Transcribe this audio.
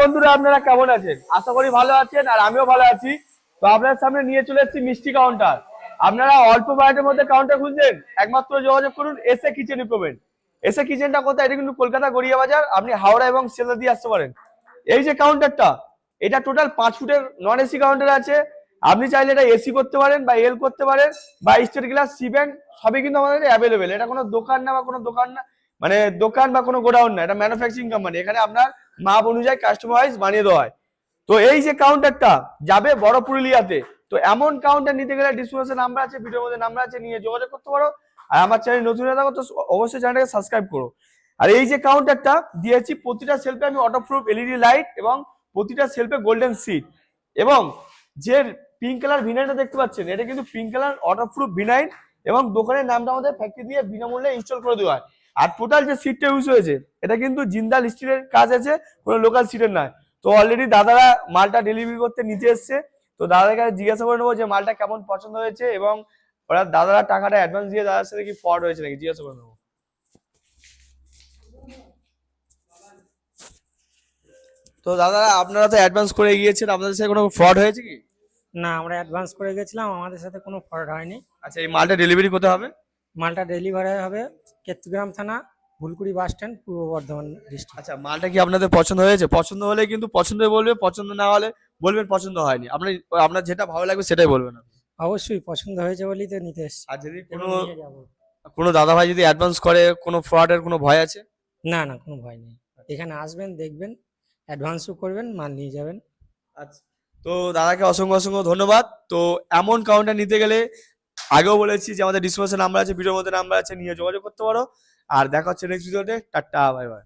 বন্ধুরা আপনারা কেমন আছেন? আশা করি ভালো আছেন আর আমিও ভালো আছি। তো আপনাদের সামনে নিয়ে চলে এসেছি মিষ্টি কাউন্টার। আপনারা অল্প বাজেটের মধ্যে কাউন্টার খুঁজছেন, একমাত্র যোগাযোগ করুন এসএ কিচেন ইকুইপমেন্ট। এসএ কিচেনটা কোথায়? এটা কিন্তু কলকাতা গড়িয়া বাজার। আপনি হাওড়া এবং শিয়ালদা দিয়ে আসতে পারেন। এই যে কাউন্টারটা, এটা টোটাল 5 ফুটের নন এসি কাউন্টার আছে। আপনি চাইলে এটা এসি করতে পারেন বা এল করতে পারেন বা স্টেট গ্লাস সি ব্যান্ড সবই কিন্তু আমাদের অ্যাভেলেবেল। এটা কোনো দোকান না বা কোনো দোকান না, মানে দোকান বা কোনো গোডাউন না, এটা ম্যানুফ্যাকচারিং কোম্পানি। এখানে আপনার মাপ অনুযায়ী কাস্টমাইজ বানিয়ে দেওয়া হয়। তো এই যে কাউন্টারটা যাবে বড় পুরুলিয়াতে। তো এমন কাউন্টার নিতে গেলে ডিসক্রিপশনে নাম্বার আছে, ভিডিওর মধ্যে নাম্বার আছে, নিয়ে যোগাযোগ করতে পারো। আর আমার চ্যানেল নতুন হয়ে থাকো তো অবশ্যই চ্যানেলটাকে সাবস্ক্রাইব করো। আর এই যে কাউন্টারটা দিয়েছি, প্রতিটা সেলফে আমি ওয়াটারপ্রুফ এলইডি লাইট এবং প্রতিটা সেলফে গোল্ডেন সিট এবং যে পিঙ্ক কালার ভিনাইলটা দেখতে পাচ্ছেন, এটা কিন্তু পিঙ্ক কালার ওয়াটারপ্রুফ ভিনাইল এবং দোকানের নামটা আমাদের ফ্যাক্টরি দিয়ে বিনামূল্যে ইনস্টল করে দেওয়া হয়। আর টোটাল যে সিটটা ইউজ হয়েছে এটা কিন্তু জিন্দাল স্টিলের কাজ আছে, কোনো লোকাল সিটের নয়। তো অলরেডি দাদারা মালটা ডেলিভারি করতে নিতে এসছে। তো দাদার কাছে জিজ্ঞাসা করে নেবো যে মালটা কেমন পছন্দ হয়েছে এবং ওরা দাদারা টাকাটা অ্যাডভান্স দিয়ে দাদার সাথে কি ফ্রড হয়েছে নাকি জিজ্ঞাসা করে নেবো। তো দাদারা আপনারা তো অ্যাডভান্স করে গিয়েছেন, আপনাদের সাথে কোনো ফ্রড হয়েছে কি? না, আমরা অ্যাডভান্স করে গেছিলাম, আমাদের সাথে কোনো ফ্রড হয়নি। আচ্ছা, এই মালটা ডেলিভারি কোথায় হবে? মালটা ডেলিভারি হবে কেতুগ্রাম থানা, ভুলকুড়ি বাস স্ট্যান্ড, পূর্ব বর্ধমান ডিস্ট্রিক্ট। আচ্ছা, মালটা কি আপনাদের পছন্দ হয়েছে? পছন্দ হলে কিন্তু পছন্দ বলবে, পছন্দ না হলে বলবেন পছন্দ হয়নি। আপনার আপনার যেটা ভালো লাগবে সেটাই বলবেন আপনি। অবশ্যই পছন্দ হয়েছে বলেই তো নিতে এসেছি আর যদি এবং কোনো নিয়ে যাবো। কোনো দাদা ভাই যদি অ্যাডভান্স করে, কোনো ফ্রডের কোনো ভয় আছে? না না, কোনো ভয় নেই। এখানে আসবেন, দেখবেন, অ্যাডভান্সও করবেন, মাল নিয়ে যাবেন। আচ্ছা, তো দাদাকে অসংখ্য অসংখ্য ধন্যবাদ। তো এমন কাউন্টার নিতে গেলে আগেও বলেছি যে আমাদের ডিসক্রিপশনে নাম্বার আছে, ভিডিওর মধ্যে নাম্বার আছে, নিয়ে যোগাযোগ করতে পারো। আর দেখা হচ্ছে নেক্সট ভিডিওতে। Tata, bye bye.